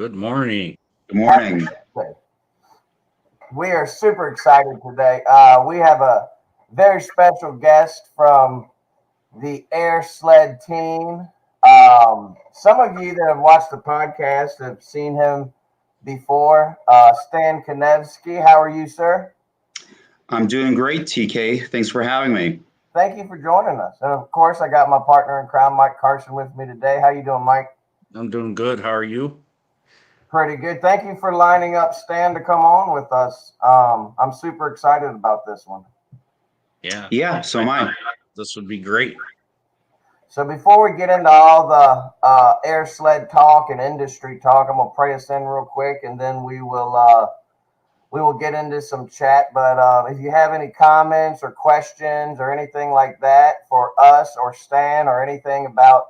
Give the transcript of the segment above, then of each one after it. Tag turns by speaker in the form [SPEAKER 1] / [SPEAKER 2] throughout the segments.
[SPEAKER 1] Good morning.
[SPEAKER 2] Good morning.
[SPEAKER 3] We are super excited today. We have a very special guest from the Airsled team. Some of you that have watched the podcast have seen him before. Stan Kanevsky, how are you, sir?
[SPEAKER 2] I'm doing great, TK. Thanks for having me.
[SPEAKER 3] Thank you for joining us. And of course, I got my partner in crime, Mike Carson, with me today. How you doing, Mike?
[SPEAKER 1] I'm doing good. How are you?
[SPEAKER 3] Pretty good. Thank you for lining up Stan to come on with us. I'm super excited about this one.
[SPEAKER 2] Yeah, so am I.
[SPEAKER 1] This would be great.
[SPEAKER 3] So before we get into all the air sled talk and industry talk, I'm gonna pray us in real quick, and then we will get into some chat. But if you have any comments or questions or anything like that for us or Stan or anything about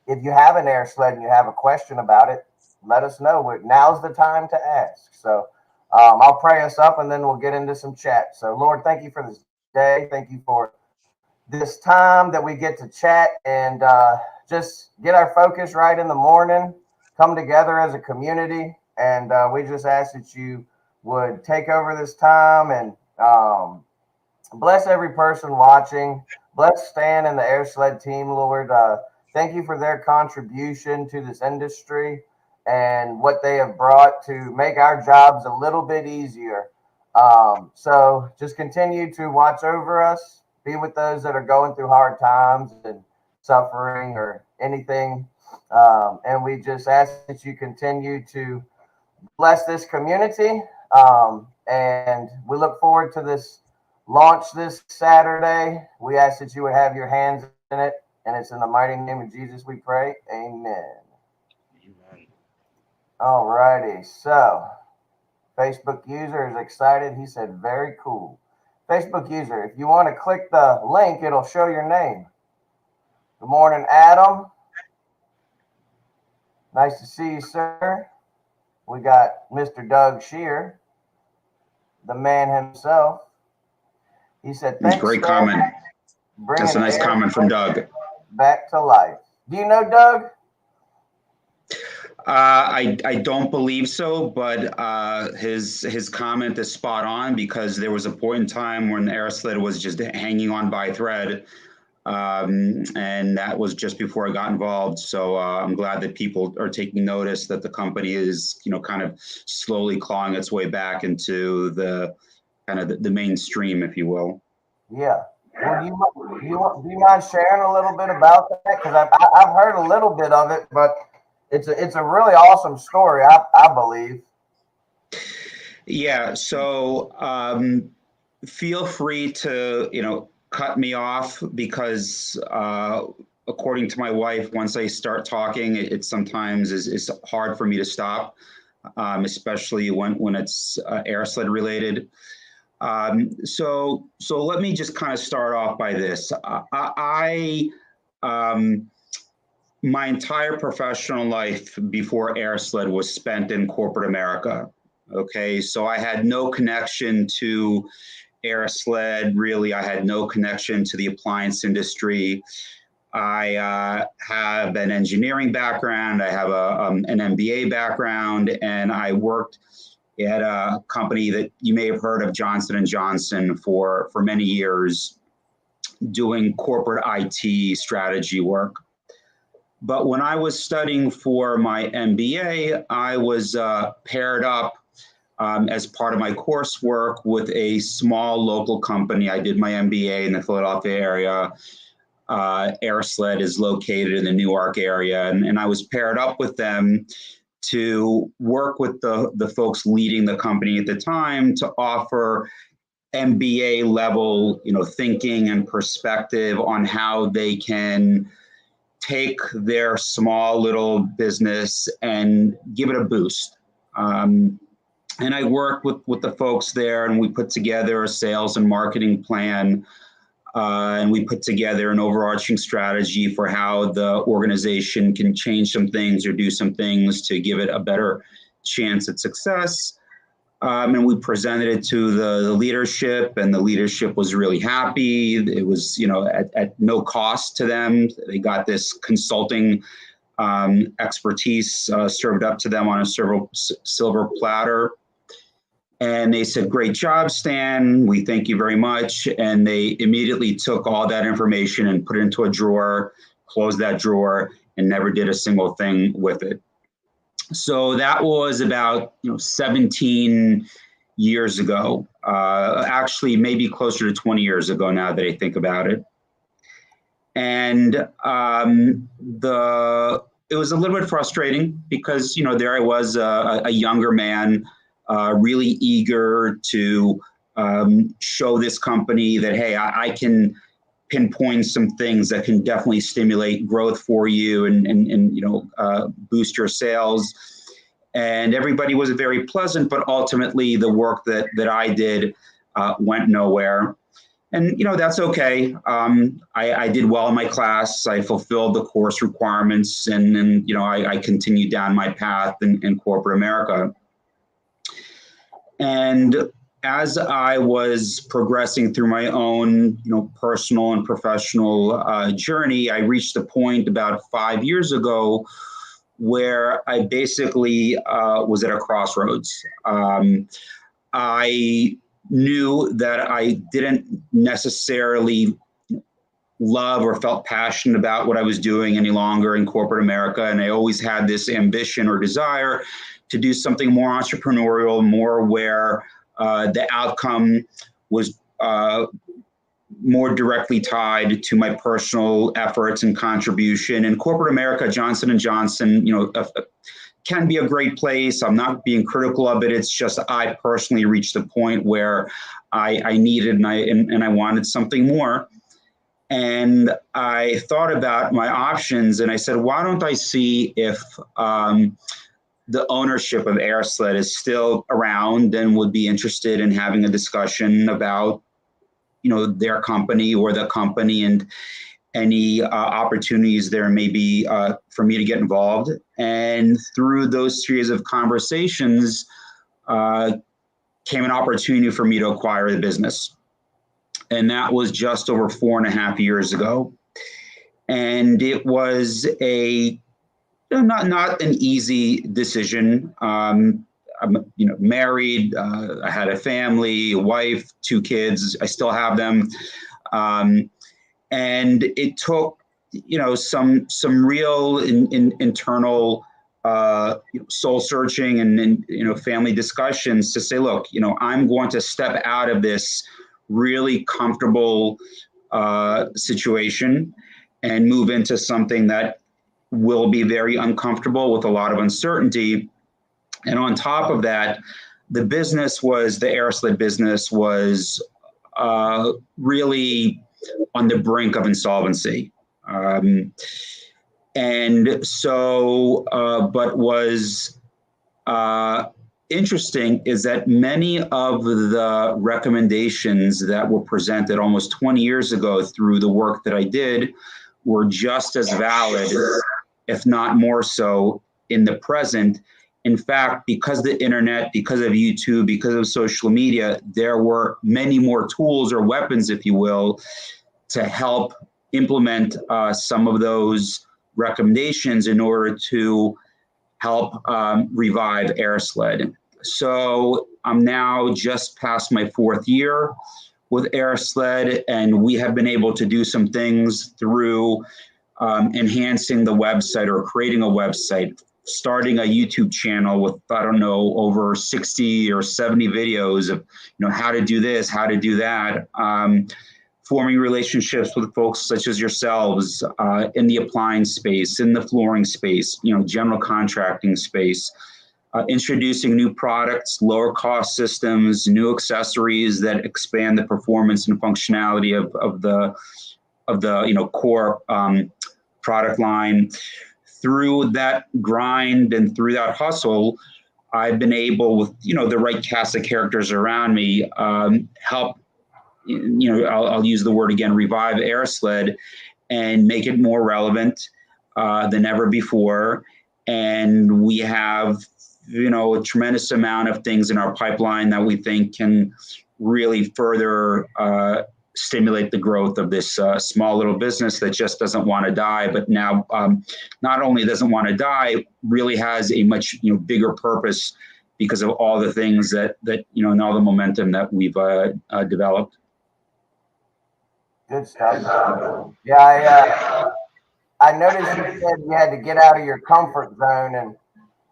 [SPEAKER 3] if you have an air sled and you have a question about it, let us know. Now's the time to ask. So I'll pray us up and then we'll get into some chat. So Lord, thank you for this day. Thank you for this time that we get to chat and just get our focus right in the morning, come together as a community. And we just ask that you would take over this time and bless every person watching. Bless Stan and the Air Sled team, Lord. Thank you for their contribution to this industry and what they have brought to make our jobs a little bit easier. So just continue to watch over us, be with those that are going through hard times and suffering or anything. And we just ask that you continue to bless this community. And we look forward to this launch this Saturday. We ask that you would have your hands in it. And it's in the mighty name of Jesus we pray. Amen.
[SPEAKER 1] Amen.
[SPEAKER 3] All righty. So, Facebook user is excited. He said, very cool. Facebook user, if you want to click the link, it'll show your name. Good morning, Adam. Nice to see you, sir. We got Mr. Doug Shear, the man himself. He said, thanks,
[SPEAKER 2] Great
[SPEAKER 3] Stan.
[SPEAKER 2] comment.
[SPEAKER 3] Bringing
[SPEAKER 2] That's a nice comment from Doug.
[SPEAKER 3] back to life. Do you know Doug?
[SPEAKER 2] I don't believe so, but his comment is spot on because there was a point in time when Airsled was just hanging on by a thread, and that was just before I got involved. So I'm glad that people are taking notice that the company is, kind of slowly clawing its way back into the kind of the mainstream, if you will.
[SPEAKER 3] Yeah. Well, do you mind sharing a little bit about that? Because I've heard a little bit of it, but it's a really awesome story, I believe.
[SPEAKER 2] Yeah. So feel free to cut me off because according to my wife, once I start talking, it sometimes is hard for me to stop, especially when it's Airsled related. So let me just kind of start off by this. My entire professional life before Airsled was spent in corporate America. Okay, so I had no connection to Airsled, really. I had no connection to the appliance industry. I have an engineering background. I have an MBA background, and I worked at a company that you may have heard of, Johnson & Johnson, for many years, doing corporate IT strategy work. But when I was studying for my MBA, I was paired up as part of my coursework with a small local company. I did my MBA in the Philadelphia area. Airsled is located in the Newark area, and I was paired up with them to work with the folks leading the company at the time to offer MBA level, thinking and perspective on how they can take their small little business and give it a boost. And I worked with the folks there, and we put together a sales and marketing plan. And we put together an overarching strategy for how the organization can change some things or do some things to give it a better chance at success. And we presented it to the leadership, and the leadership was really happy. It was, at no cost to them. They got this consulting expertise served up to them on a silver platter. And they said, "Great job, Stan. We thank you very much." And they immediately took all that information and put it into a drawer, closed that drawer, and never did a single thing with it. So that was about 17 years ago. Actually, maybe closer to 20 years ago now that I think about it. And it was a little bit frustrating because there I was, a younger man, really eager to show this company that, hey, I can pinpoint some things that can definitely stimulate growth for you and boost your sales. And everybody was very pleasant, but ultimately the work that I did went nowhere. And that's okay. I did well in my class. I fulfilled the course requirements, and then I continued down my path in corporate America. And as I was progressing through my own personal and professional journey, I reached a point about 5 years ago where I basically was at a crossroads. I knew that I didn't necessarily love or felt passionate about what I was doing any longer in corporate America. And I always had this ambition or desire to do something more entrepreneurial, more where the outcome was more directly tied to my personal efforts and contribution. In corporate America, Johnson & Johnson, can be a great place. I'm not being critical of it. It's just I personally reached a point where I needed and I wanted something more. And I thought about my options, and I said, why don't I see if the ownership of Airsled is still around and would be interested in having a discussion about their company or the company and any opportunities there may be for me to get involved. And through those series of conversations came an opportunity for me to acquire the business. And that was just over 4.5 years ago. And it was not an easy decision. I'm married. I had a family, a wife, 2 kids. I still have them. And it took, some real internal soul searching and family discussions to say, look, I'm going to step out of this really comfortable situation and move into something that will be very uncomfortable with a lot of uncertainty. And on top of that, the Airsled business was really on the brink of insolvency. And so, but was interesting is that many of the recommendations that were presented almost 20 years ago through the work that I did were just as valid, if not more so, in the present. In fact, because of the internet, because of YouTube, because of social media, there were many more tools or weapons, if you will, to help implement some of those recommendations in order to help revive Airsled. So I'm now just past my 4th year with Airsled, and we have been able to do some things through enhancing the website or creating a website, starting a YouTube channel with, over 60 or 70 videos of, how to do this, how to do that, forming relationships with folks such as yourselves in the appliance space, in the flooring space, general contracting space, introducing new products, lower cost systems, new accessories that expand the performance and functionality of the core product line. Through that grind and through that hustle, I've been able, with the right cast of characters around me, help. I'll use the word again, revive Airsled, and make it more relevant than ever before. And we have, a tremendous amount of things in our pipeline that we think can really further stimulate the growth of this small little business that just doesn't want to die, but now not only doesn't want to die, really has a much bigger purpose because of all the things that and all the momentum that we've developed.
[SPEAKER 3] Good stuff. Yeah, I noticed you said you had to get out of your comfort zone, and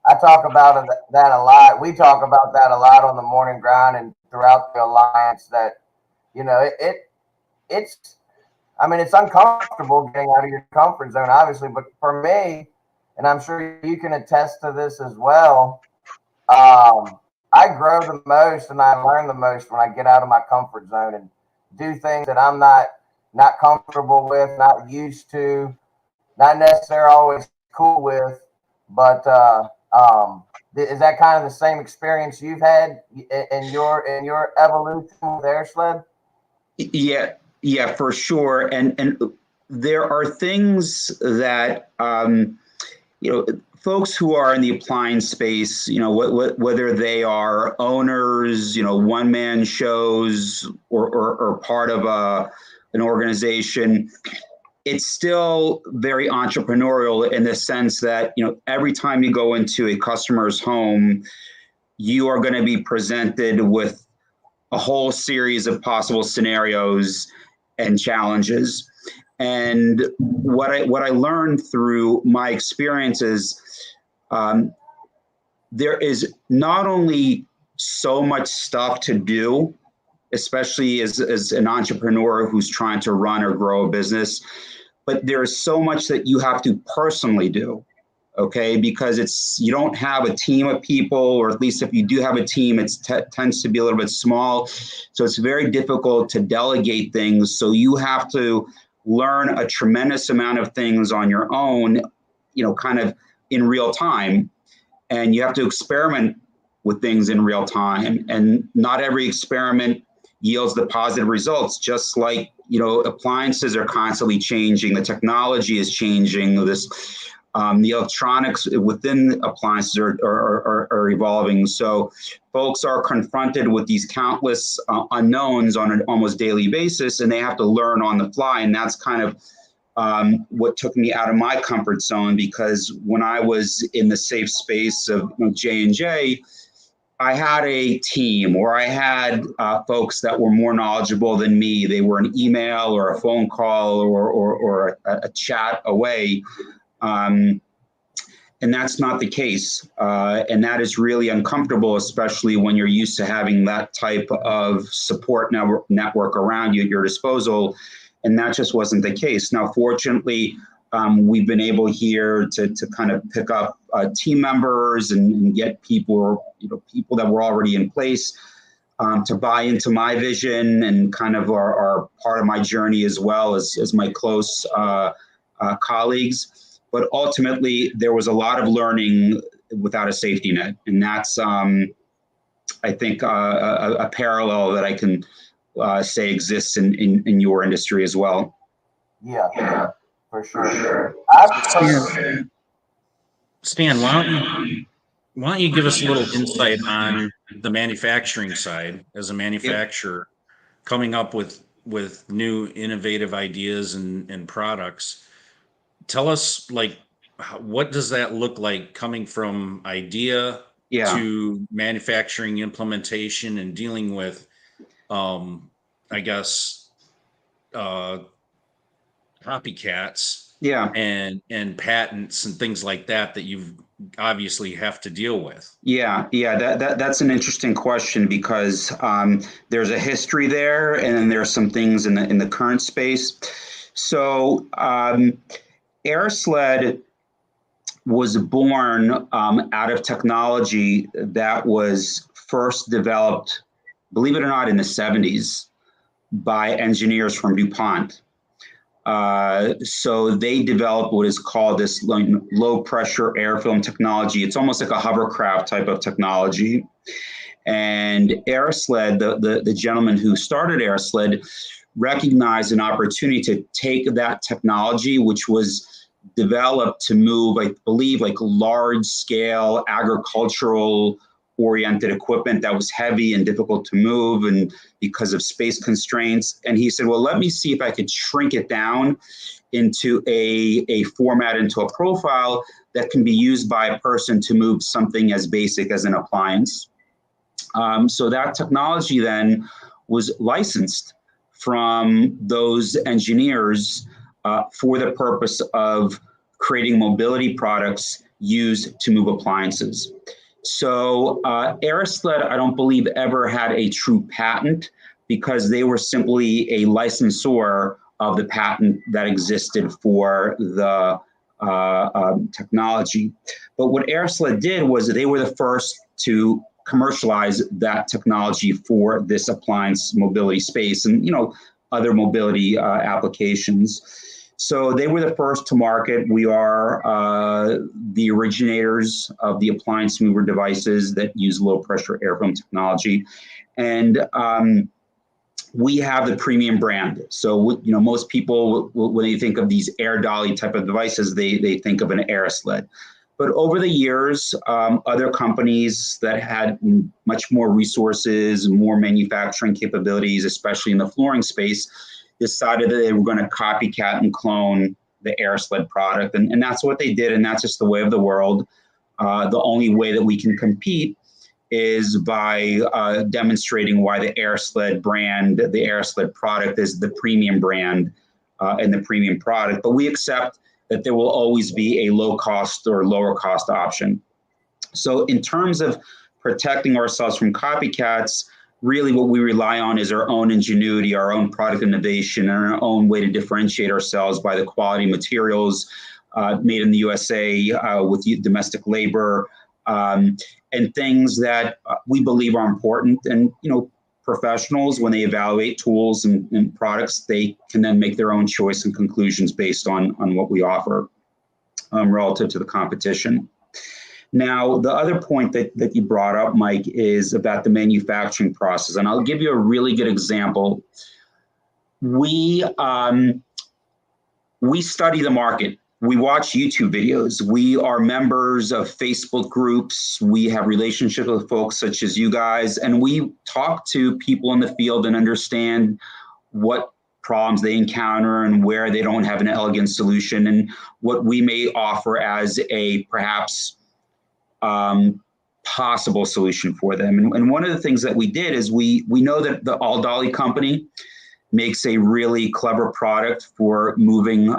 [SPEAKER 3] I talk about that a lot. We talk about that a lot on the morning grind and throughout the alliance. That it's it's uncomfortable getting out of your comfort zone, obviously, but for me, and I'm sure you can attest to this as well, I grow the most and I learn the most when I get out of my comfort zone and do things that I'm not comfortable with, not used to, not necessarily always cool with. But is that kind of the same experience you've had in your evolution with Airsled?
[SPEAKER 2] Yeah, for sure. And there are things that folks who are in the appliance space, whether they are owners, one-man shows or part of an organization, it's still very entrepreneurial in the sense that, every time you go into a customer's home, you are going to be presented with a whole series of possible scenarios and challenges. And what I learned through my experiences, there is not only so much stuff to do, especially as an entrepreneur who's trying to run or grow a business, but there is so much that you have to personally do. Okay, because you don't have a team of people, or at least if you do have a team, it tends to be a little bit small. So it's very difficult to delegate things. So you have to learn a tremendous amount of things on your own, kind of in real time. And you have to experiment with things in real time. And not every experiment yields the positive results, just like, appliances are constantly changing. The technology is changing. The electronics within appliances are evolving. So folks are confronted with these countless unknowns on an almost daily basis, and they have to learn on the fly. And that's kind of what took me out of my comfort zone, because when I was in the safe space of J&J, I had a team, or I had folks that were more knowledgeable than me. They were an email or a phone call or a chat away. And that's not the case. And that is really uncomfortable, especially when you're used to having that type of support network around you at your disposal. And that just wasn't the case. Now, fortunately, we've been able here to kind of pick up team members and get people that were already in place to buy into my vision and kind of are part of my journey, as well as my close colleagues. But ultimately, there was a lot of learning without a safety net. And that's, I think, a parallel that I can say exists in your industry as well.
[SPEAKER 3] Yeah, for sure.
[SPEAKER 1] Stan, why don't you give us a little insight on the manufacturing side as a manufacturer, coming up with new innovative ideas and products? Tell us, what does that look like, coming from idea to manufacturing implementation and dealing with, I guess, copycats and patents and things like that you obviously have to deal with.
[SPEAKER 2] That's an interesting question, because there's a history there, and then there's some things in the current space. So Airsled was born out of technology that was first developed, believe it or not, in the 70s by engineers from DuPont. So they developed what is called this low pressure air film technology. It's almost like a hovercraft type of technology. And Airsled, the gentleman who started Airsled, recognized an opportunity to take that technology, which was developed to move, I believe, like large scale agricultural oriented equipment that was heavy and difficult to move and because of space constraints. And he said, well, let me see if I could shrink it down into a format, into a profile that can be used by a person to move something as basic as an appliance. So that technology then was licensed from those engineers for the purpose of creating mobility products used to move appliances. So Airsled, I don't believe, ever had a true patent because they were simply a licensor of the patent that existed for the technology. But what Airsled did was they were the first to commercialize that technology for this appliance mobility space and, other mobility applications. So they were the first to market. We are the originators of the appliance mover devices that use low pressure airflow technology. And we have the premium brand. So, most people, when they think of these air dolly type of devices, they think of an Airsled. But over the years, other companies that had much more resources, more manufacturing capabilities, especially in the flooring space, decided that they were going to copycat and clone the Airsled product. And that's what they did. And that's just the way of the world. The only way that we can compete is by demonstrating why the Airsled brand, the Airsled product is the premium brand and the premium product. But we accept that there will always be a low cost or lower cost option. So in terms of protecting ourselves from copycats, really what we rely on is our own ingenuity, our own product innovation, and our own way to differentiate ourselves by the quality materials made in the USA with domestic labor and things that we believe are important. And, professionals, when they evaluate tools and products, they can then make their own choice and conclusions based on what we offer relative to the competition. Now, the other point that you brought up, Mike, is about the manufacturing process. And I'll give you a really good example. We study the market. We watch YouTube videos. We are members of Facebook groups. We have relationships with folks such as you guys, and we talk to people in the field and understand what problems they encounter and where they don't have an elegant solution and what we may offer as a perhaps possible solution for them. And one of the things that we did is we know that the All Dolly company makes a really clever product for moving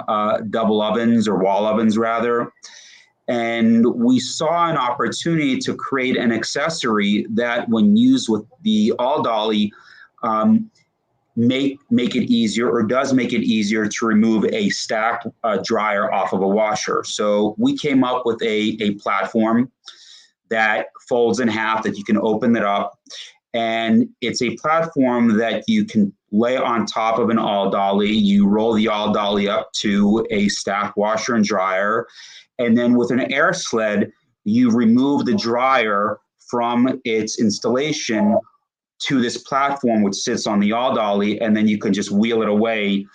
[SPEAKER 2] double ovens or wall ovens rather. And we saw an opportunity to create an accessory that when used with the All Dolly, make it easier or does make it easier to remove a stacked dryer off of a washer. So we came up with a platform that folds in half, that you can open it up. And it's a platform that you can lay on top of an All Dolly. You roll the All Dolly up to a stacked washer and dryer. And then with an Airsled, you remove the dryer from its installation to this platform, which sits on the All Dolly. And then you can just wheel it away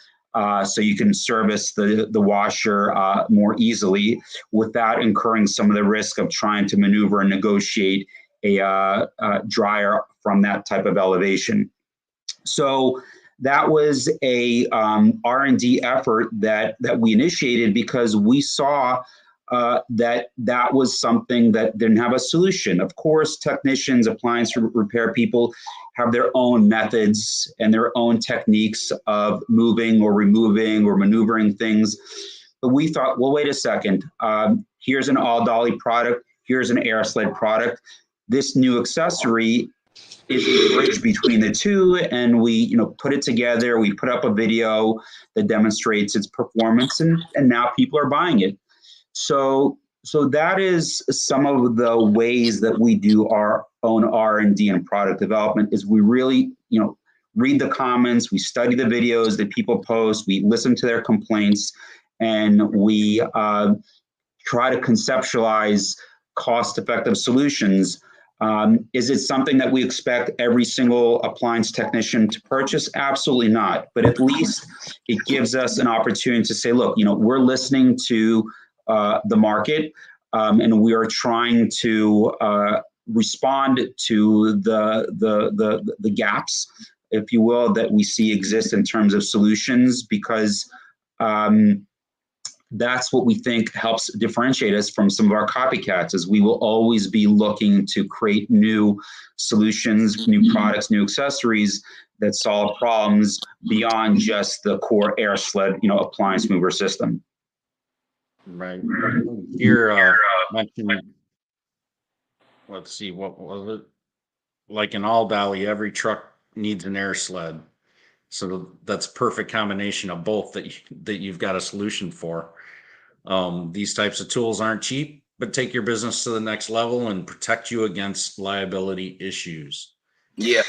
[SPEAKER 2] so you can service the washer more easily without incurring some of the risk of trying to maneuver and negotiate a dryer from that type of elevation. So that was a R&D effort that we initiated because we saw that was something that didn't have a solution. Of course, technicians, appliance repair people have their own methods and their own techniques of moving or removing or maneuvering things. But we thought, well, wait a second. Here's an All Dolly product. Here's an Airsled product. This new accessory is a bridge between the two, and we put it together. We put up a video that demonstrates its performance, and now people are buying it. So that is some of the ways that we do our own R&D and product development. Is we really read the comments, we study the videos that people post, we listen to their complaints, and we try to conceptualize cost-effective solutions. Is it something that we expect every single appliance technician to purchase? Absolutely not. But at least it gives us an opportunity to say, look, we're listening to the market, and we are trying to respond to the gaps, if you will, that we see exist in terms of solutions, because that's what we think helps differentiate us from some of our copycats, is we will always be looking to create new solutions, new products, new accessories that solve problems beyond just the core Airsled, appliance mover system.
[SPEAKER 1] Right. Here, mentioned, let's see, what was it? Like in All Valley, every truck needs an air sled. So that's perfect combination of both that you've got a solution for. These types of tools aren't cheap, but take your business to the next level and protect you against liability issues.
[SPEAKER 4] Yeah.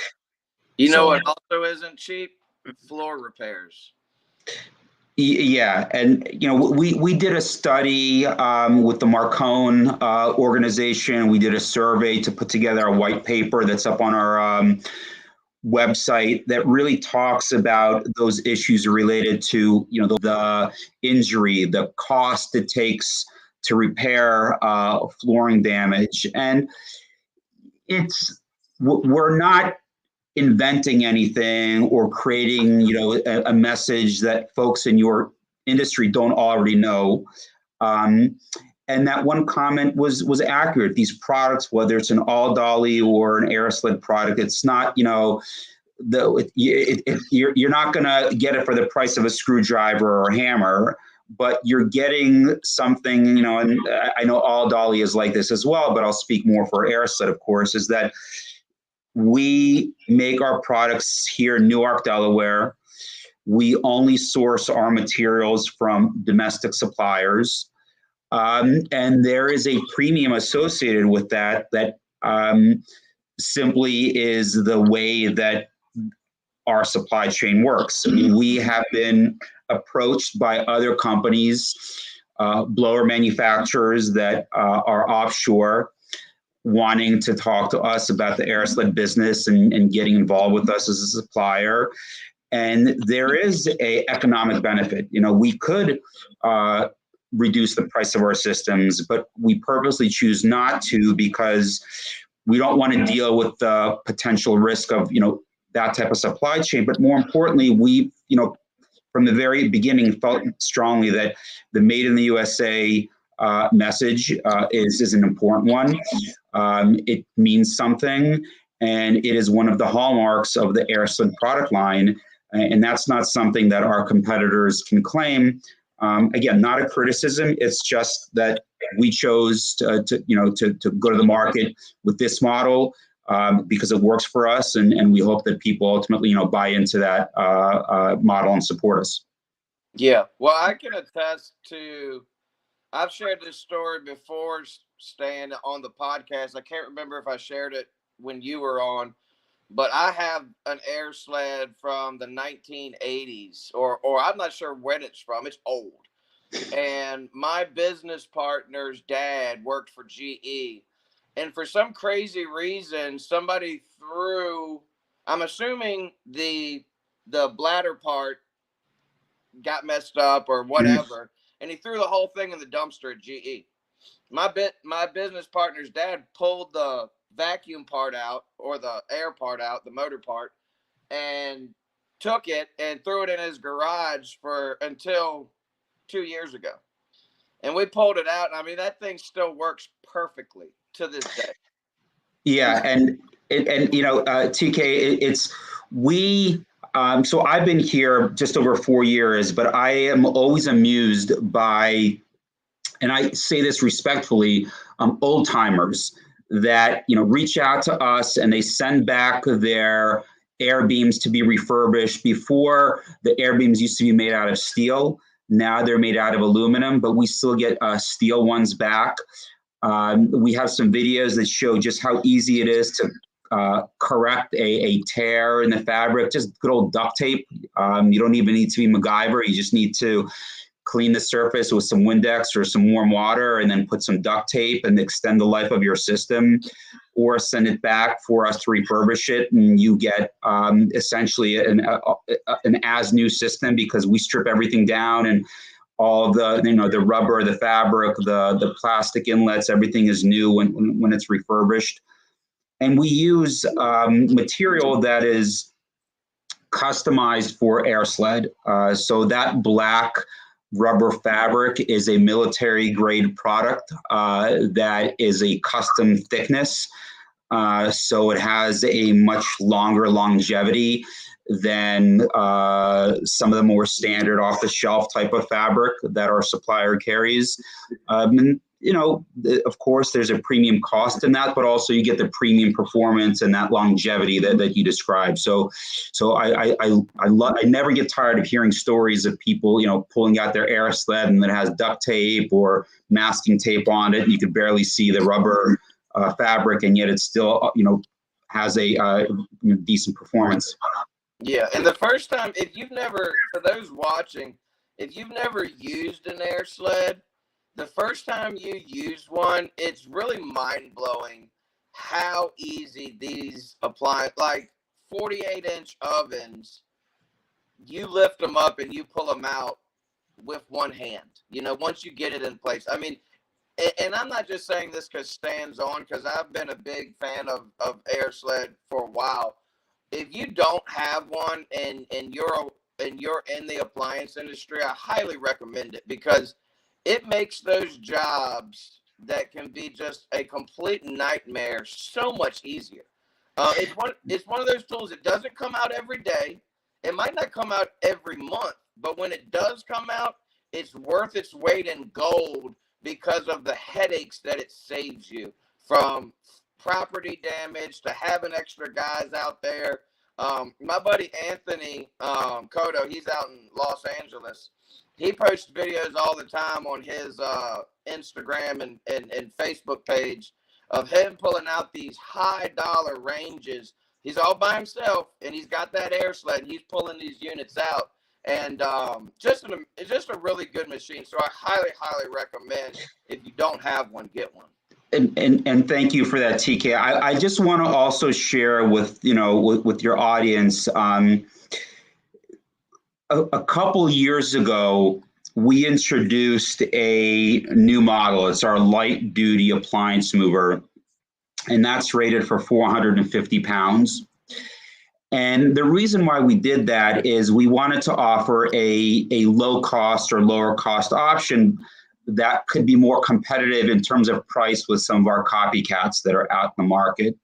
[SPEAKER 4] You know what also isn't cheap? Floor repairs.
[SPEAKER 2] Yeah, and we did a study with the Marcone organization. We did a survey to put together a white paper that's up on our website that really talks about those issues related to the injury, the cost it takes to repair flooring damage, and we're not inventing anything or creating a message that folks in your industry don't already know. And that one comment was accurate. These products, whether it's an all dolly or an Airsled product, it's not you're not going to get it for the price of a screwdriver or a hammer, but you're getting something. And I know all dolly is like this as well, but I'll speak more for Airsled, of course, is that we make our products here in Newark, Delaware. We only source our materials from domestic suppliers. And there is a premium associated with that simply is the way that our supply chain works. I mean, we have been approached by other companies, blower manufacturers that are offshore, wanting to talk to us about the Airsled business and getting involved with us as a supplier. And there is a economic benefit. We could reduce the price of our systems, but we purposely choose not to, because we don't want to deal with the potential risk of, that type of supply chain. But more importantly, we, from the very beginning felt strongly that the Made in the USA message is an important one. It means something, and it is one of the hallmarks of the Airsled product line. And that's not something that our competitors can claim. Again, not a criticism. It's just that we chose to go to the market with this model because it works for us, and we hope that people ultimately buy into that model and support us.
[SPEAKER 4] Yeah, well, I can attest to. I've shared this story before, Stan, on the podcast. I can't remember if I shared it when you were on, but I have an Airsled from the 1980s, or I'm not sure when it's from. It's old. And my business partner's dad worked for GE. And for some crazy reason, somebody threw, I'm assuming the bladder part got messed up or whatever, and he threw the whole thing in the dumpster at GE. My business partner's dad pulled the vacuum part out, or the air part out, the motor part, and took it and threw it in his garage until 2 years ago. And we pulled it out, and I mean, that thing still works perfectly to this day.
[SPEAKER 2] Yeah, and TK, so I've been here just over 4 years, but I am always amused by, and I say this respectfully, old timers that reach out to us and they send back their air beams to be refurbished. Before, the air beams used to be made out of steel. Now they're made out of aluminum, but we still get steel ones back. We have some videos that show just how easy it is to correct a tear in the fabric. Just good old duct tape. You don't even need to be MacGyver. You just need to clean the surface with some Windex or some warm water, and then put some duct tape and extend the life of your system, or send it back for us to refurbish it, and you get essentially an as new system, because we strip everything down, and all the the rubber, the fabric, the plastic inlets, everything is new when it's refurbished. And we use material that is customized for Airsled. So that black rubber fabric is a military grade product that is a custom thickness. So it has a much longer longevity than some of the more standard off the shelf type of fabric that our supplier carries. And, you know, of course, there's a premium cost in that, but also you get the premium performance and that longevity that you described. So I never get tired of hearing stories of people, you know, pulling out their Airsled and it has duct tape or masking tape on it. And you could barely see the rubber fabric, and yet it still, you know, has a decent performance.
[SPEAKER 4] Yeah, and the first time, if you've never, for those watching, if you've never used an Airsled, the first time you use one, it's really mind-blowing how easy these apply. Like 48-inch ovens, you lift them up and you pull them out with one hand, you know, once you get it in place. I mean, and I'm not just saying this because Stan's on, because I've been a big fan of Airsled for a while. If you don't have one and you're in the appliance industry, I highly recommend it, because it makes those jobs that can be just a complete nightmare so much easier. It's one of those tools. It doesn't come out every day. It might not come out every month, but when it does come out, it's worth its weight in gold because of the headaches that it saves you, from property damage to having extra guys out there. My buddy Anthony Cotto, he's out in Los Angeles. He posts videos all the time on his Instagram and Facebook page of him pulling out these high dollar ranges. He's all by himself, and he's got that Airsled, and he's pulling these units out. And just a really good machine. So I highly recommend, if you don't have one, get one.
[SPEAKER 2] And thank you for that, TK. I just want to also share with your audience. A couple years ago, we introduced a new model. It's our light duty appliance mover, and that's rated for 450 pounds. And the reason why we did that is we wanted to offer a low cost or lower cost option that could be more competitive in terms of price with some of our copycats that are out in the market.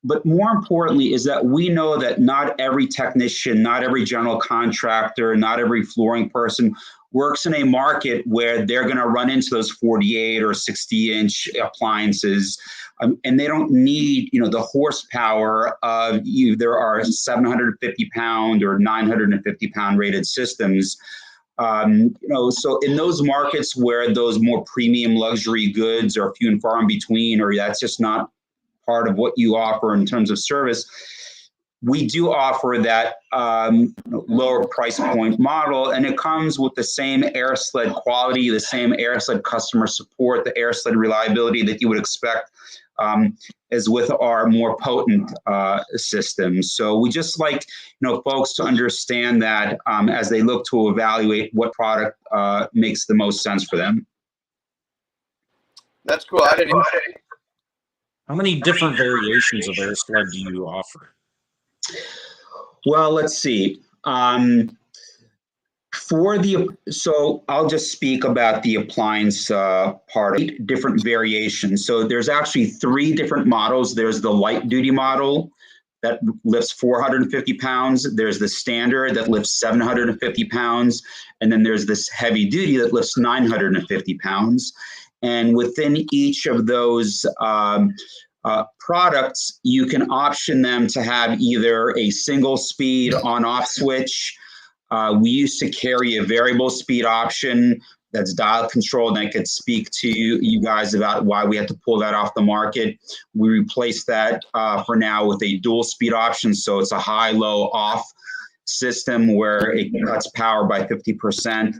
[SPEAKER 2] But more importantly is that we know that not every technician, not every general contractor, not every flooring person works in a market where they're going to run into those 48 or 60-inch appliances, and they don't need, the horsepower of either our 750-pound or 950-pound rated systems. So in those markets where those more premium luxury goods are few and far in between, or that's just not part of what you offer in terms of service, we do offer that lower price point model, and it comes with the same Airsled quality, the same Airsled customer support, the Airsled reliability that you would expect as with our more potent systems. So we just like folks to understand that as they look to evaluate what product makes the most sense for them.
[SPEAKER 4] That's cool. I didn't.
[SPEAKER 1] How many different variations of Airsled do you offer?
[SPEAKER 2] Well, let's see. So I'll just speak about the appliance part of different variations. So there's actually 3 different models. There's the light duty model that lifts 450 pounds. There's the standard that lifts 750 pounds. And then there's this heavy duty that lifts 950 pounds. And within each of those products, you can option them to have either a single speed on-off switch. We used to carry a variable speed option that's dial controlled, and I could speak to you guys about why we had to pull that off the market. We replaced that for now with a dual speed option. So it's a high-low off system where it cuts power by 50%.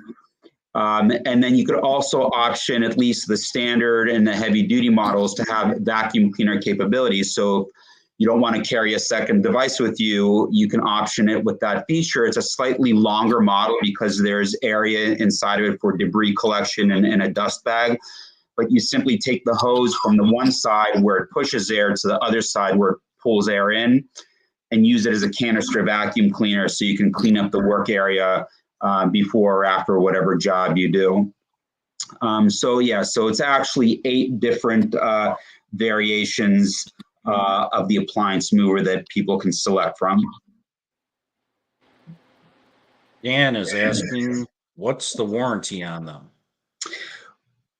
[SPEAKER 2] And then you could also option at least the standard and the heavy duty models to have vacuum cleaner capabilities. So if you don't want to carry a second device with you, you can option it with that feature. It's a slightly longer model because there's area inside of it for debris collection and a dust bag. but you simply take the hose from the one side where it pushes air to the other side where it pulls air in, and use it as a canister vacuum cleaner so you can clean up the work area before or after whatever job you do. So it's actually 8 different variations of the appliance mover that people can select from.
[SPEAKER 1] Dan is asking, what's the warranty on them?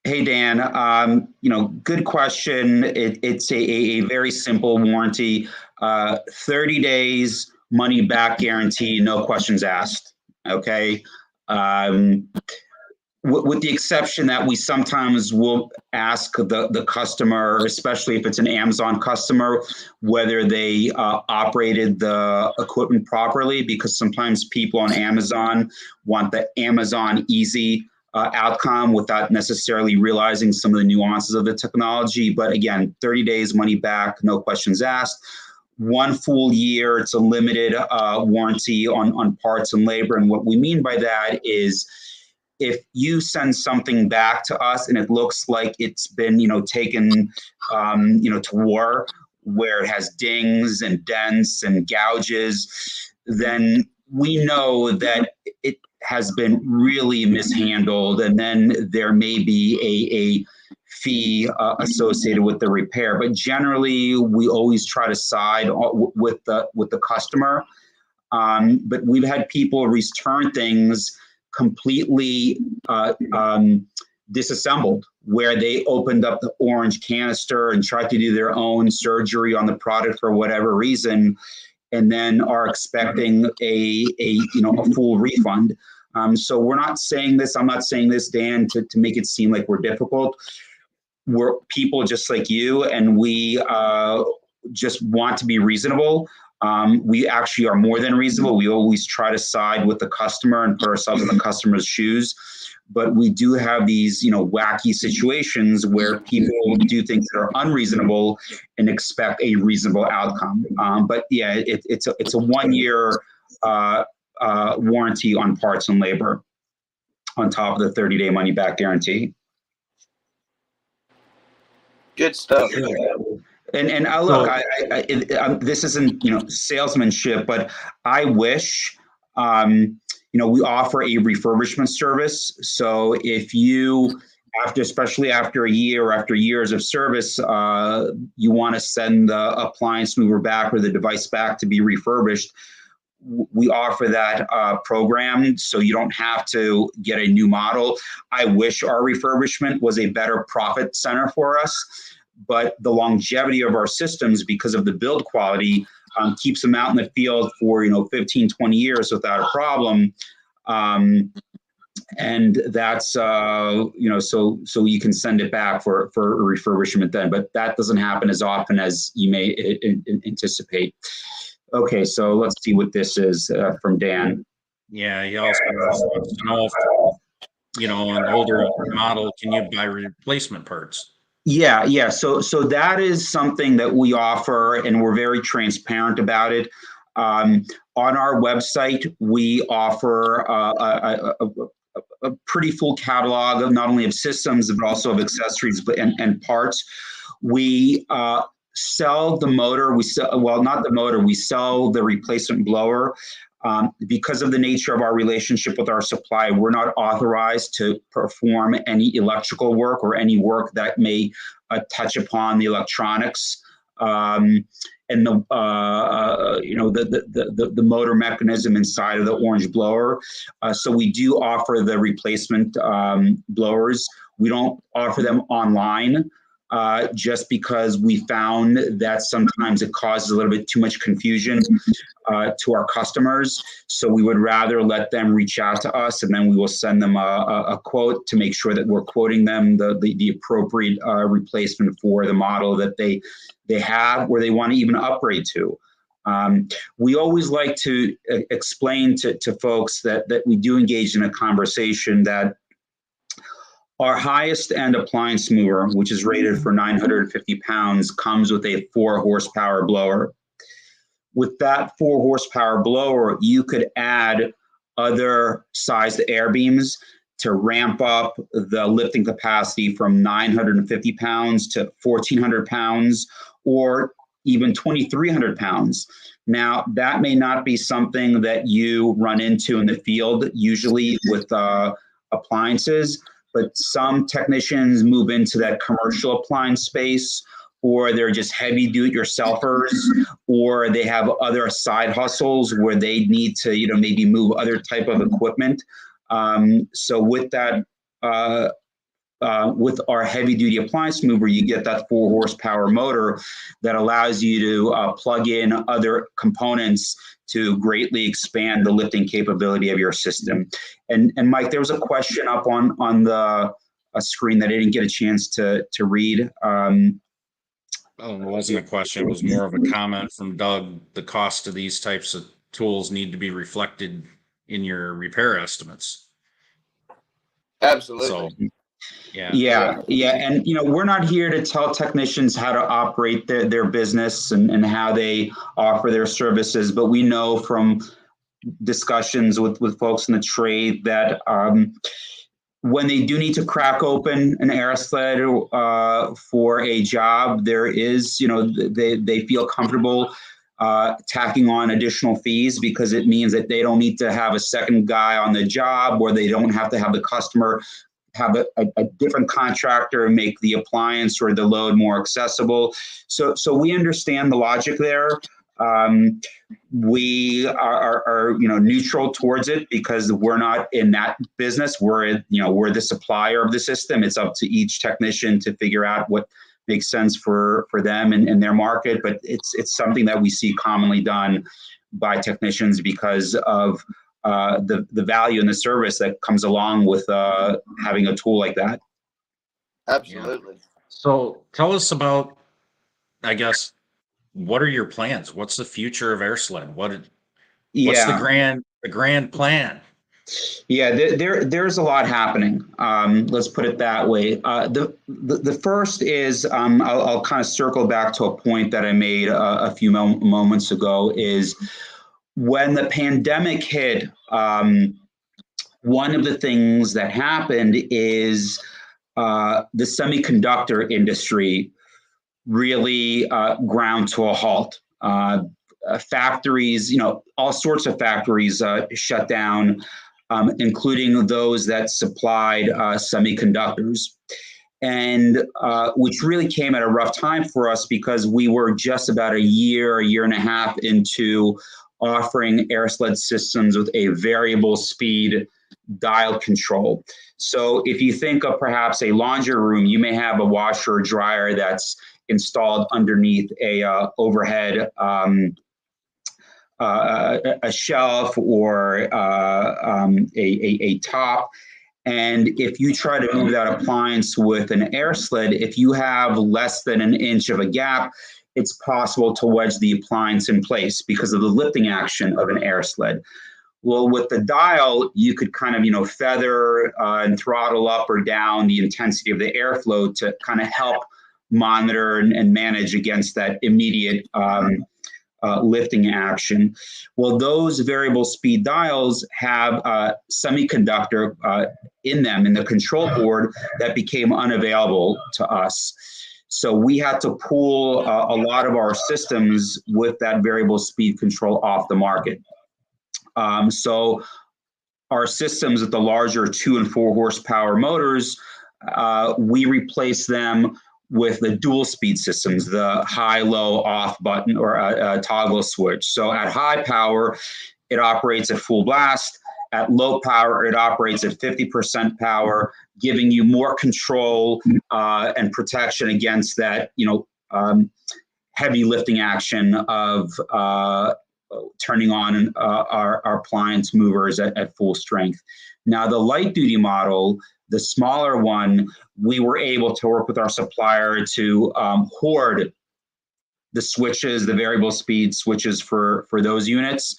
[SPEAKER 2] Hey, Dan, good question. It's a very simple warranty, 30 days money back guarantee, no questions asked. Okay. With the exception that we sometimes will ask the customer, especially if it's an Amazon customer, whether they operated the equipment properly, because sometimes people on Amazon want the Amazon easy outcome without necessarily realizing some of the nuances of the technology. But again, 30 days money back, no questions asked. 1 full year, it's a limited warranty on parts and labor. And what we mean by that is, if you send something back to us and it looks like it's been, taken, to war, where it has dings and dents and gouges, then we know that it has been really mishandled, and then there may be a fee associated with the repair. But generally, we always try to side with the customer. But we've had people return things completely disassembled, where they opened up the orange canister and tried to do their own surgery on the product for whatever reason, and then are expecting a full refund. So we're not saying this. I'm not saying this, Dan, to make it seem like we're difficult. We're people just like you, and we just want to be reasonable. We actually are more than reasonable. We always try to side with the customer and put ourselves in the customer's shoes. But we do have these, wacky situations where people do things that are unreasonable and expect a reasonable outcome. But yeah, it's a 1 year warranty on parts and labor on top of the 30-day money back guarantee.
[SPEAKER 4] Good stuff.
[SPEAKER 2] And look, this isn't salesmanship, but I wish we offer a refurbishment service. So if you, especially after a year or after years of service, you want to send the appliance mover back or the device back to be refurbished, we offer that program, so you don't have to get a new model. I wish our refurbishment was a better profit center for us, but the longevity of our systems, because of the build quality, keeps them out in the field for 15, 20 years without a problem. And that's so you can send it back for a refurbishment then, but that doesn't happen as often as you may anticipate. Okay, so let's see what this is from Dan.
[SPEAKER 1] Yeah, he also wants to know if, an older model, can you buy replacement parts?
[SPEAKER 2] Yeah. So that is something that we offer, and we're very transparent about it. On our website, we offer a pretty full catalog of not only of systems, but also of accessories and parts. We sell the motor. We sell the replacement blower. Because of the nature of our relationship with our supplier, we're not authorized to perform any electrical work or any work that may touch upon the electronics and the motor mechanism inside of the orange blower. So we do offer the replacement blowers. We don't offer them online. Just because we found that sometimes it causes a little bit too much confusion to our customers. So we would rather let them reach out to us, and then we will send them a quote to make sure that we're quoting them the appropriate replacement for the model that they have, or they want to even upgrade to. We always like to explain to folks that we do engage in a conversation that our highest end appliance mover, which is rated for 950 pounds, comes with a 4 horsepower blower. With that 4 horsepower blower, you could add other sized air beams to ramp up the lifting capacity from 950 pounds to 1,400 pounds or even 2,300 pounds. Now, that may not be something that you run into in the field usually with appliances, but some technicians move into that commercial appliance space, or they're just heavy do-it-yourselfers, or they have other side hustles where they need to, maybe move other type of equipment. So with that, with our heavy-duty appliance mover, you get that 4-horsepower motor that allows you to plug in other components to greatly expand the lifting capability of your system. And Mike, there was a question up on the screen that I didn't get a chance to read.
[SPEAKER 1] It wasn't a question. It was more of a comment from Doug. The cost of these types of tools need to be reflected in your repair estimates.
[SPEAKER 4] Absolutely.
[SPEAKER 1] So,
[SPEAKER 2] yeah. And, we're not here to tell technicians how to operate their business and how they offer their services, but we know from discussions with folks in the trade that when they do need to crack open an Airsled for a job, there is, they feel comfortable tacking on additional fees because it means that they don't need to have a second guy on the job, or they don't have to have the customer have a different contractor make the appliance or the load more accessible. So we understand the logic there. We are neutral towards it because we're not in that business. We're the supplier of the system. It's up to each technician to figure out what makes sense for them and their market. But it's something that we see commonly done by technicians because of the value and the service that comes along with having a tool like that.
[SPEAKER 4] Absolutely.
[SPEAKER 1] Yeah. So tell us about, I guess, what are your plans? What's the future of Airsled? What's the grand plan?
[SPEAKER 2] Yeah, there's a lot happening. Let's put it that way. The first is I'll kind of circle back to a point that I made a few moments ago. Is when the pandemic hit, one of the things that happened is the semiconductor industry really ground to a halt. Factories, all sorts of factories shut down, including those that supplied semiconductors, and which really came at a rough time for us because we were just about a year and a half into offering Airsled systems with a variable speed dial control. So if you think of perhaps a laundry room, you may have a washer or dryer that's installed underneath a overhead a shelf or a top. And if you try to move that appliance with an Airsled, if you have less than an inch of a gap, it's possible to wedge the appliance in place because of the lifting action of an Airsled. Well, with the dial, you could kind of, feather and throttle up or down the intensity of the airflow to kind of help monitor and manage against that immediate lifting action. Well, those variable speed dials have semiconductor in them in the control board that became unavailable to us. So we had to pull a lot of our systems with that variable speed control off the market. So our systems with the larger 2 and 4 horsepower motors, we replaced them with the dual speed systems, the high, low, off button or a toggle switch. So at high power, it operates at full blast. At low power, it operates at 50% power, giving you more control and protection against that, heavy lifting action of turning on our appliance movers at full strength. Now, the light duty model, the smaller one, we were able to work with our supplier to hoard the switches, the variable speed switches for those units,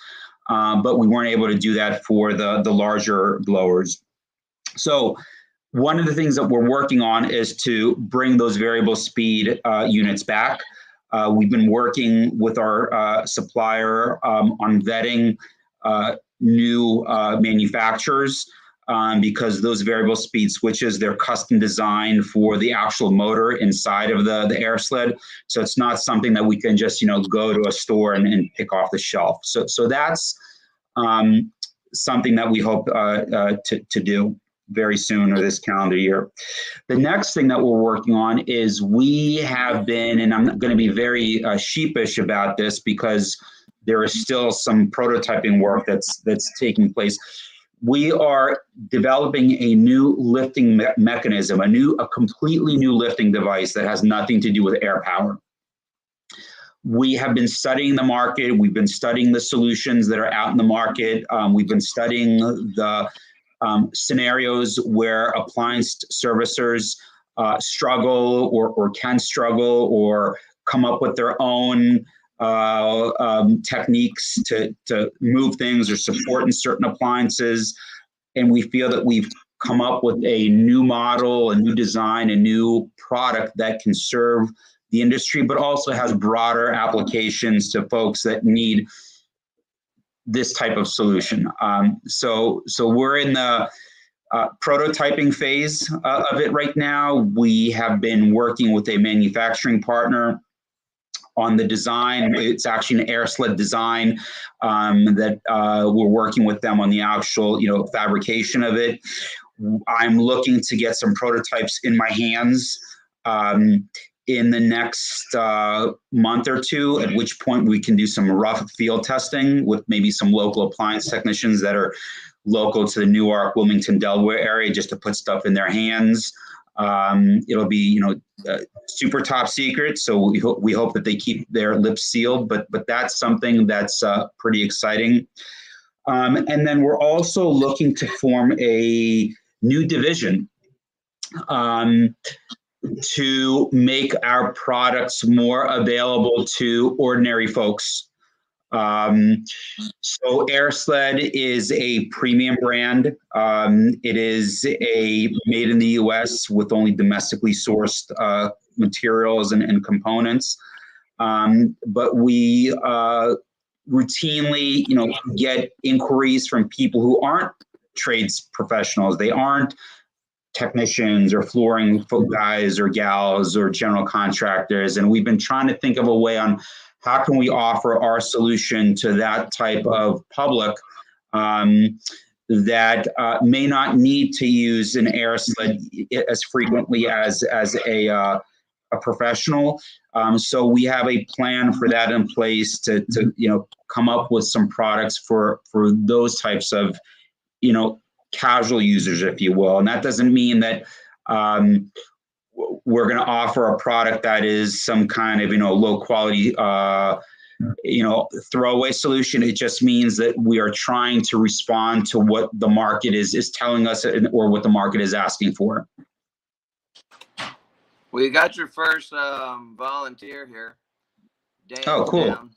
[SPEAKER 2] but we weren't able to do that for the larger blowers. So one of the things that we're working on is to bring those variable speed units back. We've been working with our supplier on vetting new manufacturers. because those variable speed switches, they're custom designed for the actual motor inside of the Airsled. So it's not something that we can just, go to a store and pick off the shelf. So that's something that we hope to do very soon, or this calendar year. The next thing that we're working on is we have been, and I'm going to be very sheepish about this because there is still some prototyping work that's taking place. We are developing a new lifting mechanism, a completely new lifting device that has nothing to do with air power. We have been studying the market. We've been studying the solutions that are out in the market. We've been studying the scenarios where appliance servicers struggle or can struggle or come up with their own techniques to move things or support in certain appliances. And we feel that we've come up with a new model, a new design, a new product that can serve the industry, but also has broader applications to folks that need this type of solution. So we're in the prototyping phase of it right now. We have been working with a manufacturing partner on the design. It's actually an Airsled design that we're working with them on the actual, fabrication of it. I'm looking to get some prototypes in my hands in the next month or two, at which point we can do some rough field testing with maybe some local appliance technicians that are local to the Newark, Wilmington, Delaware area, just to put stuff in their hands. It'll be, super top secret. So we hope that they keep their lips sealed, but that's something that's pretty exciting. And then we're also looking to form a new division to make our products more available to ordinary folks. So Airsled is a premium brand. It is made in the U.S. with only domestically sourced materials and components. But we routinely, get inquiries from people who aren't trades professionals. They aren't technicians or flooring guys or gals or general contractors. And we've been trying to think of a way on how can we offer our solution to that type of public that may not need to use an Airsled as frequently as a professional. So we have a plan for that in place to come up with some products for those types of, casual users, if you will. And that doesn't mean that we're going to offer a product that is some kind of, low quality, throwaway solution. It just means that we are trying to respond to what the market is telling us or what the market is asking for.
[SPEAKER 4] Well, you got your first volunteer here. Dan.
[SPEAKER 2] Oh, cool.
[SPEAKER 4] Down.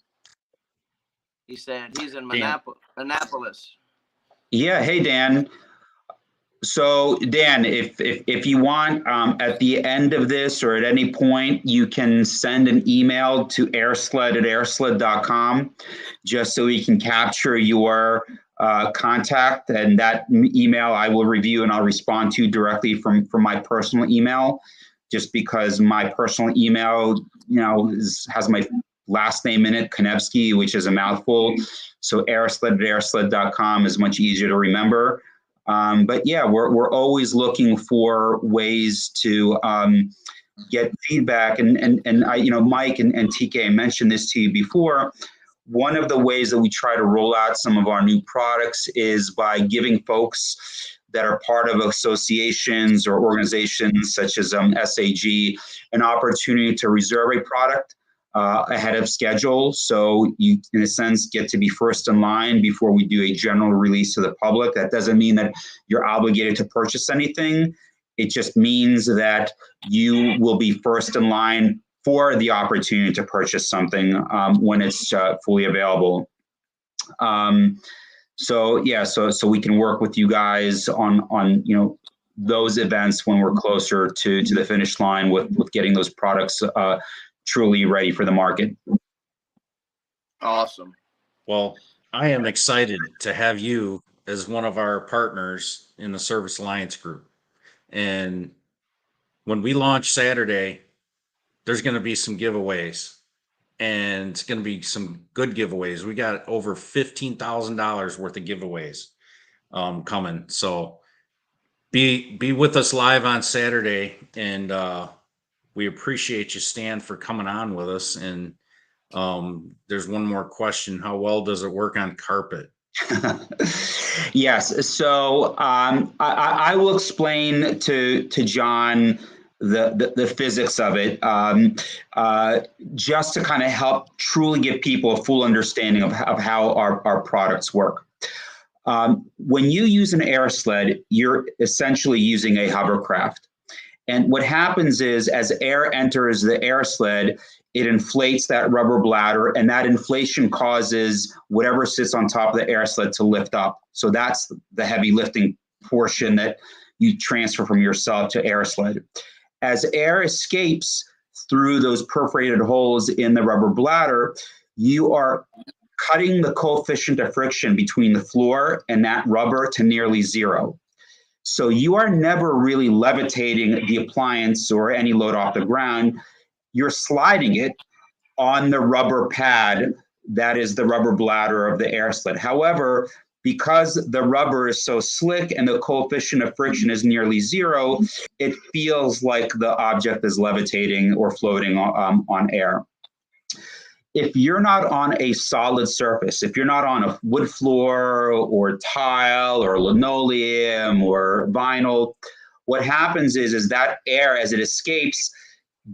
[SPEAKER 4] He said he's in Annapolis.
[SPEAKER 2] Yeah. Hey, Dan. So, Dan, if you want, at the end of this or at any point, you can send an email to airsled@airsled.com just so we can capture your contact. And that email I will review and I'll respond to directly from my personal email, just because my personal email, has my last name in it, Kanevsky, which is a mouthful. So airsled@airsled.com is much easier to remember. But yeah, we're always looking for ways to get feedback. And I, Mike and TK mentioned this to you before. One of the ways that we try to roll out some of our new products is by giving folks that are part of associations or organizations such as SAG an opportunity to reserve a product ahead of schedule. So you, in a sense, get to be first in line before we do a general release to the public. That doesn't mean that you're obligated to purchase anything. It just means that you will be first in line for the opportunity to purchase something when it's fully available. So we can work with you guys on those events when we're closer to the finish line with getting those products truly ready for the market.
[SPEAKER 4] Awesome.
[SPEAKER 1] Well, I am excited to have you as one of our partners in the Service Alliance group. And when we launch Saturday, there's going to be some giveaways, and it's going to be some good giveaways. We got over $15,000 worth of giveaways coming. So be with us live on Saturday, and we appreciate you, Stan, for coming on with us. And there's one more question: how well does it work on carpet?
[SPEAKER 2] Yes. So I will explain to John the physics of it, just to kind of help truly give people a full understanding of how our products work. When you use an Airsled, you're essentially using a hovercraft. And what happens is, as air enters the Airsled, it inflates that rubber bladder, and that inflation causes whatever sits on top of the Airsled to lift up. So that's the heavy lifting portion that you transfer from yourself to Airsled. As air escapes through those perforated holes in the rubber bladder, you are cutting the coefficient of friction between the floor and that rubber to nearly zero. So you are never really levitating the appliance or any load off the ground. You're sliding it on the rubber pad that is the rubber bladder of the Airsled. However, because the rubber is so slick and the coefficient of friction is nearly zero, it feels like the object is levitating or floating on air. If you're not on a solid surface, if you're not on a wood floor or tile or linoleum or vinyl, what happens is that air, as it escapes,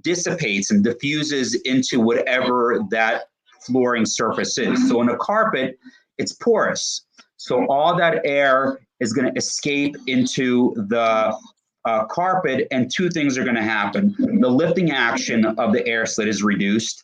[SPEAKER 2] dissipates and diffuses into whatever that flooring surface is. So on a carpet, it's porous. So all that air is going to escape into the carpet, and two things are going to happen. The lifting action of the Airsled is reduced,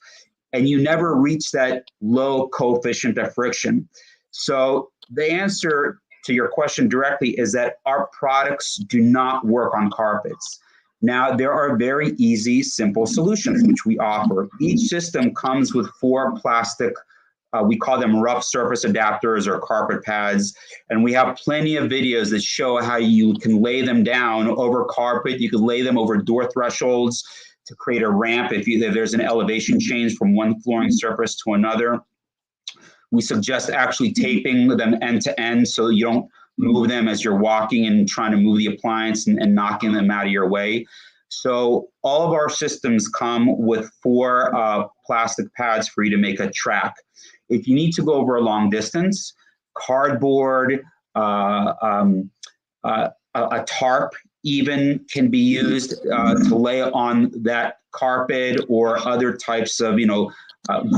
[SPEAKER 2] and you never reach that low coefficient of friction. So the answer to your question directly is that our products do not work on carpets. Now, there are very easy, simple solutions which we offer. Each system comes with 4 plastic, we call them rough surface adapters or carpet pads. And we have plenty of videos that show how you can lay them down over carpet. You can lay them over door thresholds to create a ramp if there's an elevation change from one flooring surface to another. We suggest actually taping them end to end so you don't move them as you're walking and trying to move the appliance and knocking them out of your way. So all of our systems come with 4 plastic pads for you to make a track. If you need to go over a long distance, cardboard, a tarp even can be used to lay on that carpet, or other types of,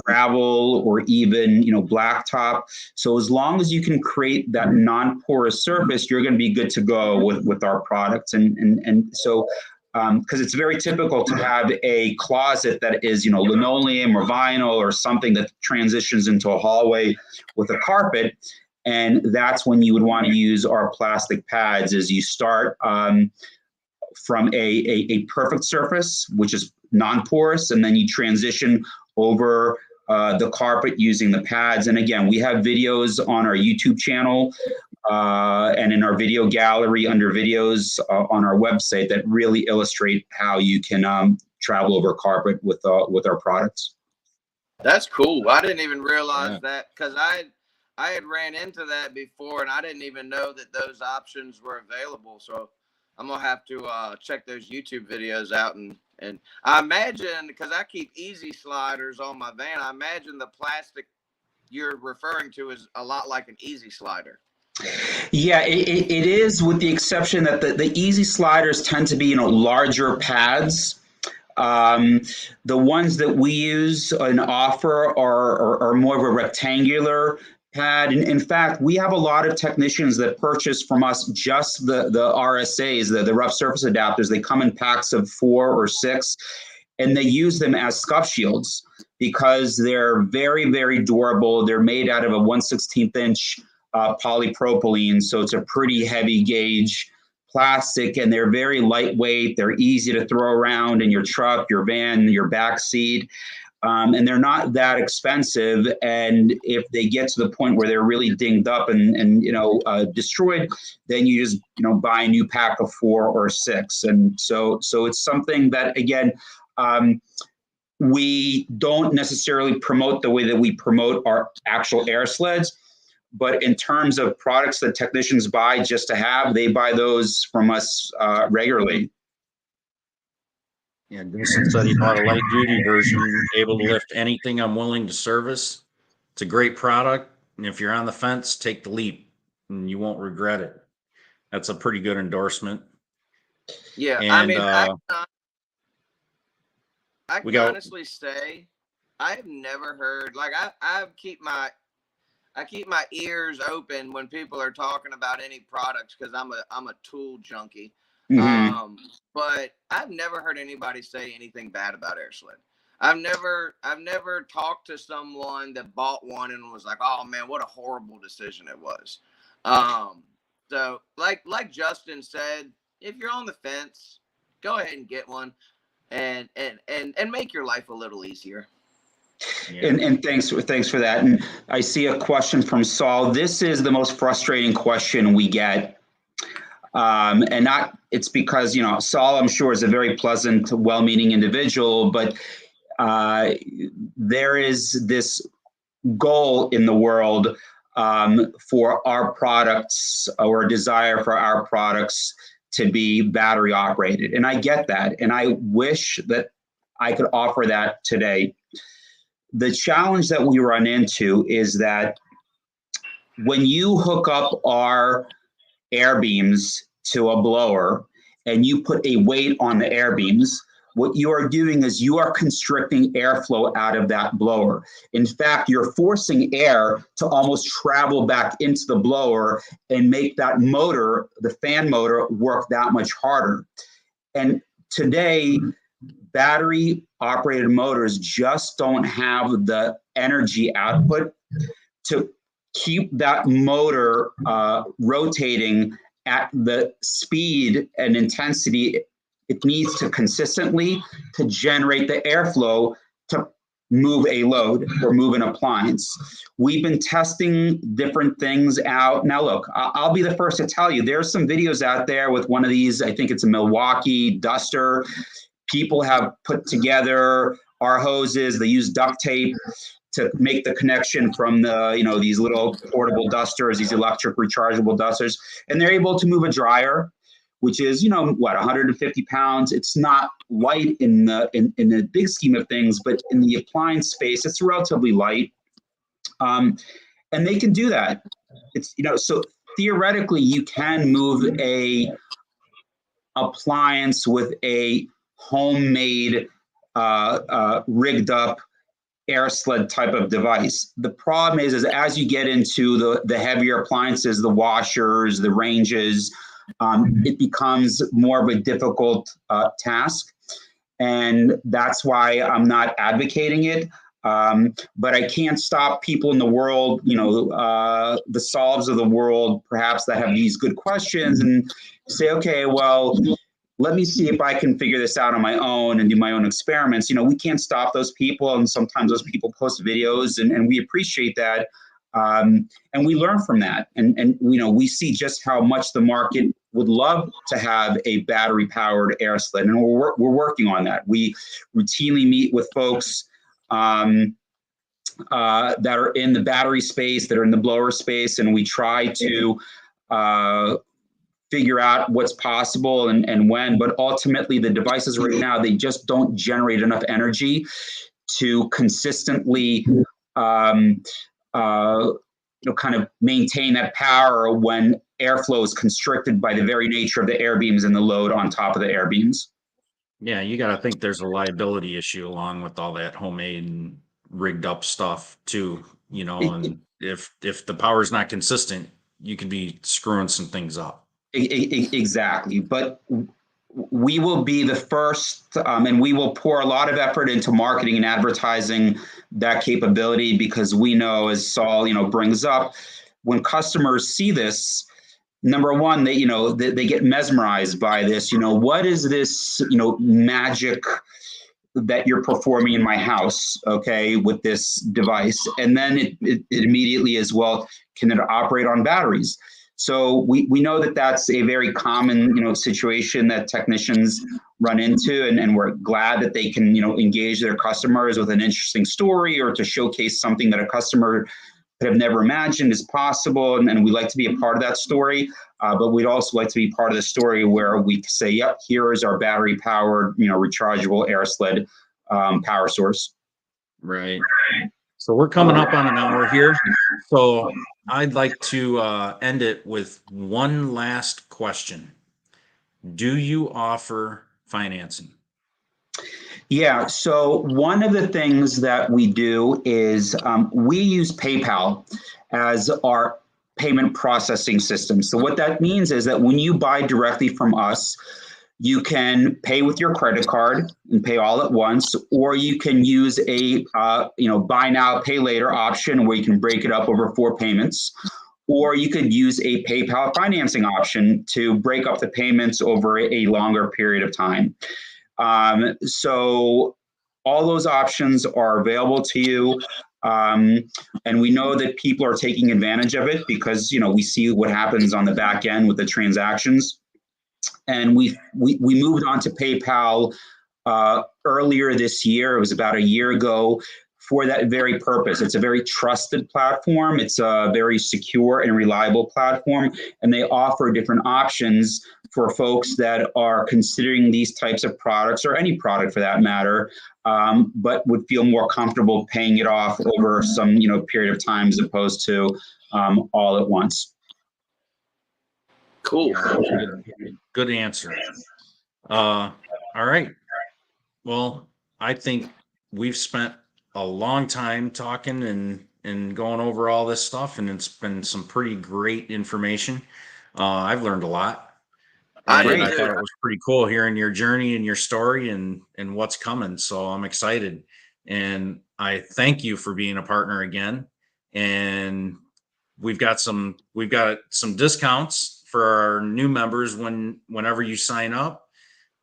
[SPEAKER 2] gravel, or even, blacktop. So as long as you can create that non-porous surface, you're going to be good to go with our products. And so, because it's very typical to have a closet that is, linoleum or vinyl or something that transitions into a hallway with a carpet. And that's when you would want to use our plastic pads. Is you start from a perfect surface, which is non-porous, and then you transition over the carpet using the pads. And again, we have videos on our YouTube channel and in our video gallery under videos on our website that really illustrate how you can travel over carpet with our products.
[SPEAKER 4] That's cool. I didn't even realize that, because I had ran into that before, and I didn't even know that those options were available. So I'm gonna have to check those YouTube videos out, and I imagine, because I keep easy sliders on my van, I imagine the plastic you're referring to is a lot like an easy slider.
[SPEAKER 2] Yeah, it is, with the exception that the easy sliders tend to be, larger pads. The ones that we use and offer are more of a rectangular pad. And in fact, we have a lot of technicians that purchase from us just the RSAs, the rough surface adapters. They come in packs of 4 or 6, and they use them as scuff shields because they're very, very durable. They're made out of a 1/16 inch polypropylene, so it's a pretty heavy gauge plastic, and they're very lightweight. They're easy to throw around in your truck, your van, your back seat. and they're not that expensive. And if they get to the point where they're really dinged up and destroyed, then you just buy a new pack of 4 or 6. And so it's something that, again, we don't necessarily promote the way that we promote our actual air sleds. But in terms of products that technicians buy just to have, they buy those from us regularly.
[SPEAKER 1] Yeah, Jason said he bought a light duty version, able to lift anything I'm willing to service. It's a great product. And if you're on the fence, take the leap and you won't regret it. That's a pretty good endorsement.
[SPEAKER 4] Yeah.
[SPEAKER 1] And,
[SPEAKER 4] I mean, I
[SPEAKER 1] we
[SPEAKER 4] can
[SPEAKER 1] go-
[SPEAKER 4] honestly say I've never heard, like, I keep my ears open when people are talking about any products, because I'm a tool junkie.
[SPEAKER 2] Mm-hmm.
[SPEAKER 4] But I've never heard anybody say anything bad about Airsled. I've never talked to someone that bought one and was like, oh man, what a horrible decision it was. So like Justin said, if you're on the fence, go ahead and get one and make your life a little easier.
[SPEAKER 2] Yeah. And thanks for that. And I see a question from Saul. This is the most frustrating question we get. And not, it's because, Saul, I'm sure, is a very pleasant, well-meaning individual, but there is this goal in the world for our products, or a desire for our products to be battery operated. And I get that. And I wish that I could offer that today. The challenge that we run into is that when you hook up our air beams to a blower and you put a weight on the air beams, what you are doing is you are constricting airflow out of that blower. In fact, you're forcing air to almost travel back into the blower and make that motor, the fan motor, work that much harder. And today, battery operated motors just don't have the energy output to keep that motor rotating at the speed and intensity it needs to consistently to generate the airflow to move a load or move an appliance. We've been testing different things out. Now, look, I'll be the first to tell you, there's some videos out there with one of these, I think it's a Milwaukee Duster. People have put together our hoses, they use duct tape to make the connection from the, these little portable dusters, these electric rechargeable dusters, and they're able to move a dryer, which is, 150 pounds. It's not light in the big scheme of things, but in the appliance space, it's relatively light. And they can do that. It's, so theoretically you can move a appliance with a homemade rigged up Airsled type of device. The problem is as you get into the heavier appliances, the washers, the ranges, it becomes more of a difficult task. And that's why I'm not advocating it. But I can't stop people in the world, the solves of the world, perhaps, that have these good questions and say, okay, well, let me see if I can figure this out on my own and do my own experiments. We can't stop those people. And sometimes those people post videos and we appreciate that. And we learn from that. And we see just how much the market would love to have a battery powered Airsled. And we're working on that. We routinely meet with folks that are in the battery space, that are in the blower space. And we try to figure out what's possible and when, but ultimately the devices right now, they just don't generate enough energy to consistently kind of maintain that power when airflow is constricted by the very nature of the air beams and the load on top of the air beams.
[SPEAKER 1] Yeah, you got to think there's a liability issue along with all that homemade and rigged up stuff too, and if the power is not consistent, you could be screwing some things up.
[SPEAKER 2] Exactly. But we will be the first, and we will pour a lot of effort into marketing and advertising that capability, because we know, as Saul, brings up, when customers see this, number one, they get mesmerized by this. What is this, magic that you're performing in my house, okay, with this device. And then it immediately as well, can it operate on batteries? So we know that that's a very common, situation that technicians run into, and we're glad that they can, engage their customers with an interesting story or to showcase something that a customer could have never imagined is possible. And we like to be a part of that story, but we'd also like to be part of the story where we say, yep, here is our battery powered, rechargeable Airsled power source.
[SPEAKER 1] Right. So we're coming up on an hour here. So I'd like to end it with one last question. Do you offer financing?
[SPEAKER 2] Yeah, so one of the things that we do is we use PayPal as our payment processing system. So what that means is that when you buy directly from us, you can pay with your credit card and pay all at once, or you can use a buy now, pay later option where you can break it up over 4 payments, or you could use a PayPal financing option to break up the payments over a longer period of time. So all those options are available to you. And we know that people are taking advantage of it because, we see what happens on the back end with the transactions. And we moved on to PayPal earlier this year. It was about a year ago for that very purpose. It's a very trusted platform. It's a very secure and reliable platform. And they offer different options for folks that are considering these types of products, or any product for that matter, but would feel more comfortable paying it off over some period of time as opposed to all at once.
[SPEAKER 4] Cool.
[SPEAKER 1] Good answer. All right. Well, I think we've spent a long time talking and going over all this stuff, and it's been some pretty great information. I've learned a lot.
[SPEAKER 4] I
[SPEAKER 1] And
[SPEAKER 4] did
[SPEAKER 1] I
[SPEAKER 4] too.
[SPEAKER 1] thought it was pretty cool hearing your journey and your story and what's coming. So I'm excited. And I thank you for being a partner again. And we've got some discounts for our new members whenever you sign up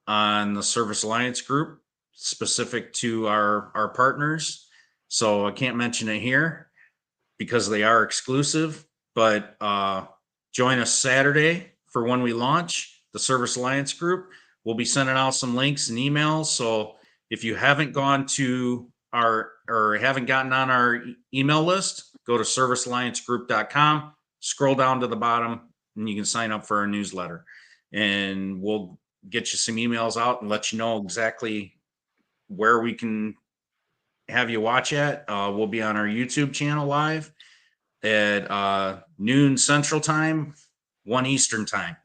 [SPEAKER 1] on the Service Alliance group, specific to our partners. So I can't mention it here because they are exclusive, but join us Saturday for when we launch the Service Alliance group. We'll be sending out some links and emails. So if you haven't gone to haven't gotten on our email list, go to servicealliancegroup.com, scroll down to the bottom, and you can sign up for our newsletter. And we'll get you some emails out and let you know exactly where we can have you watch at. We'll be on our YouTube channel live at noon Central Time, 1 Eastern Time.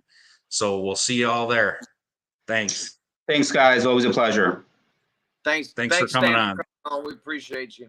[SPEAKER 1] So we'll see you all there. Thanks.
[SPEAKER 2] Thanks, guys. Always a pleasure.
[SPEAKER 4] Thanks
[SPEAKER 1] for coming
[SPEAKER 4] Stan,
[SPEAKER 1] on.
[SPEAKER 4] We appreciate you.